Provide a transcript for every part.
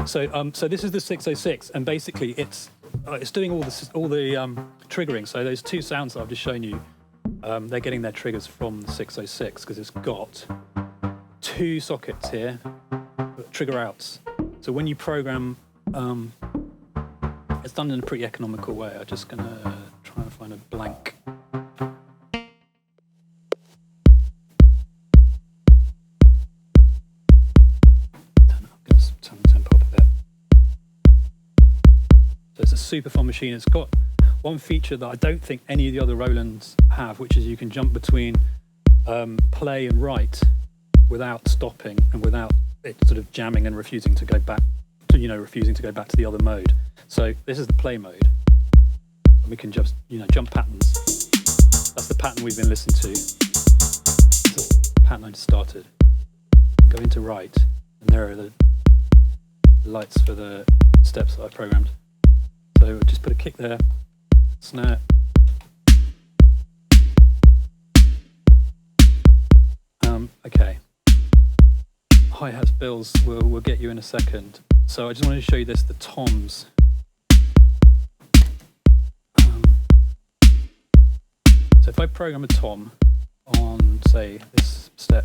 So this is the 606, and basically it's doing all the triggering. So those two sounds that I've just shown you, they're getting their triggers from the 606 because it's got two sockets here, trigger outs. So when you program, it's done in a pretty economical way. I'm just going to try and find a blank. Turn the tempo up a bit. So it's a super fun machine. It's got one feature that I don't think any of the other Rolands have, which is you can jump between play and write without stopping and without it sort of jamming and refusing to go back to the other mode. So this is the play mode. And we can just, jump patterns. That's the pattern we've been listening to. That's the pattern I just started. Go into write, and there are the lights for the steps that I programmed. So we'll just put a kick there, snare. Okay. Hi-hats, bills, we'll get you in a second. So I just wanted to show you this, the toms. So if I program a tom on, say, this step,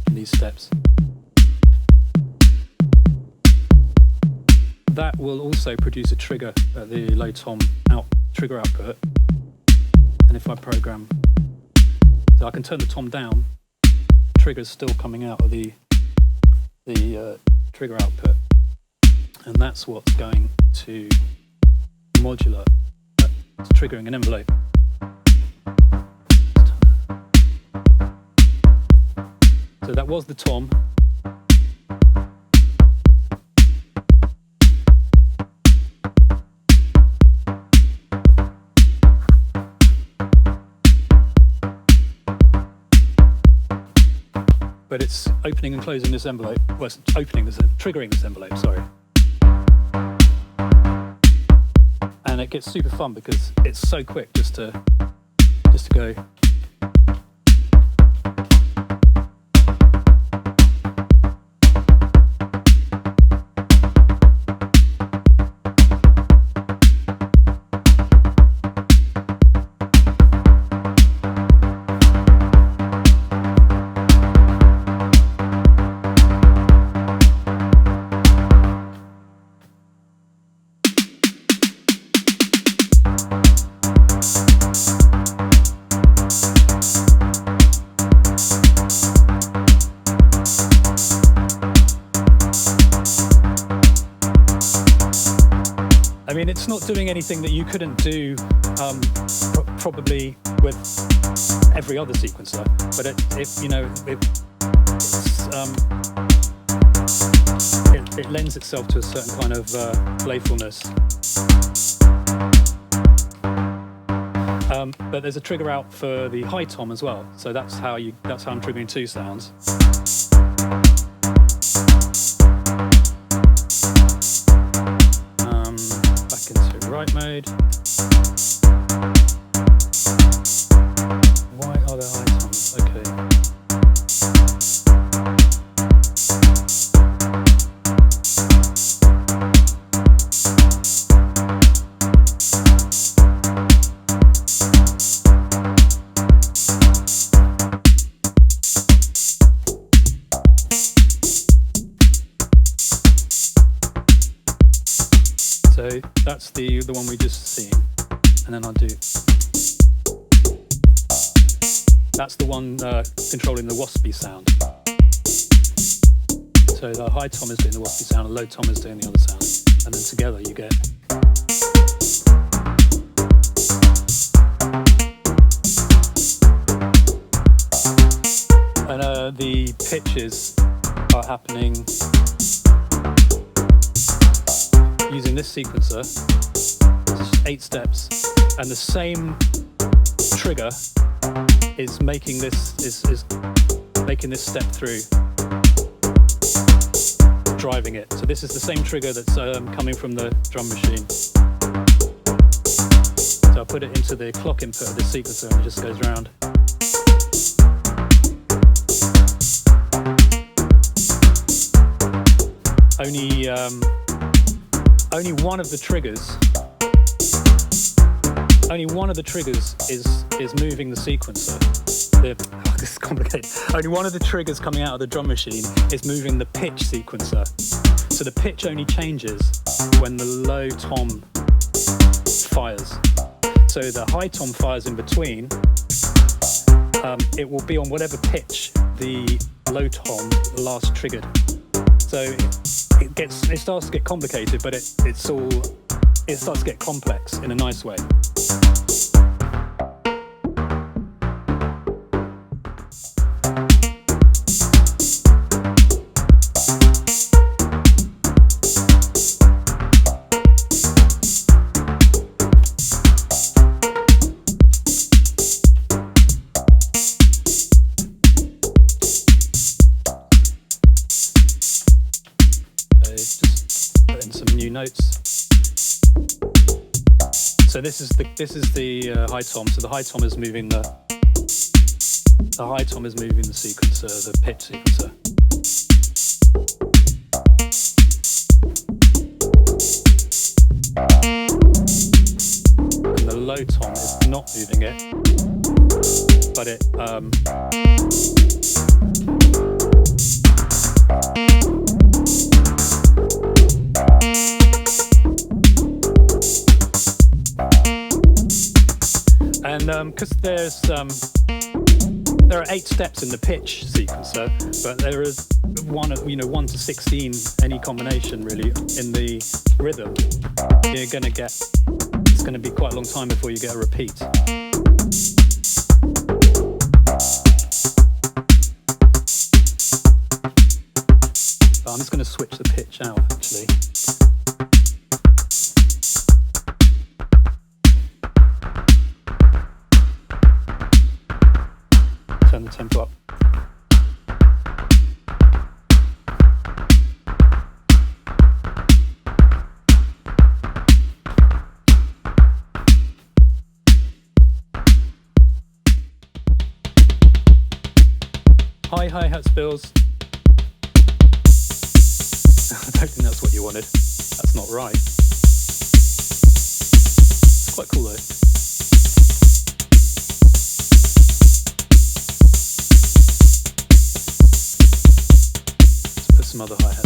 and these steps, that will also produce a trigger at the low tom trigger output. And if I program, so I can turn the tom down, trigger's still coming out of the trigger output, and that's what's going to modular. It's triggering an envelope. So that was the tom. But it's opening and closing this envelope. Well, it's triggering this envelope, sorry. And it gets super fun because it's so quick just to go. I mean, it's not doing anything that you couldn't do probably with every other sequencer, but it lends itself to a certain kind of playfulness. But there's a trigger out for the high tom as well, so that's how I'm triggering two sounds. Right mode. Why are there high toms? Okay. So that's the one we just seen, and then I'll do. That's the one controlling the waspy sound. So the high tom is doing the waspy sound, and low tom is doing the other sound, and then together you get. And the pitches are happening using this sequencer. It's 8 steps, and the same trigger is making this step through, driving it. So this is the same trigger that's coming from the drum machine. So I'll put it into the clock input of this sequencer, and it just goes around. only one of the triggers. Only one of the triggers is moving the sequencer. This is complicated. Only one of the triggers coming out of the drum machine is moving the pitch sequencer. So the pitch only changes when the low tom fires. So the high tom fires in between. It will be on whatever pitch the low tom last triggered. So it starts to get complicated, but it starts to get complex in a nice way. Notes. So this is the high tom. So the high tom is moving the sequencer, the pitch sequencer. And the low tom is not moving it, but it and because there are 8 steps in the pitch sequencer, but there is 1 to 16 any combination really in the rhythm. It's going to be quite a long time before you get a repeat. I'm just going to switch the pitch out actually. Turn the tempo up. High hi-hat spills. I don't think that's what you wanted. That's not right. It's quite cool though. Some other hi-hat.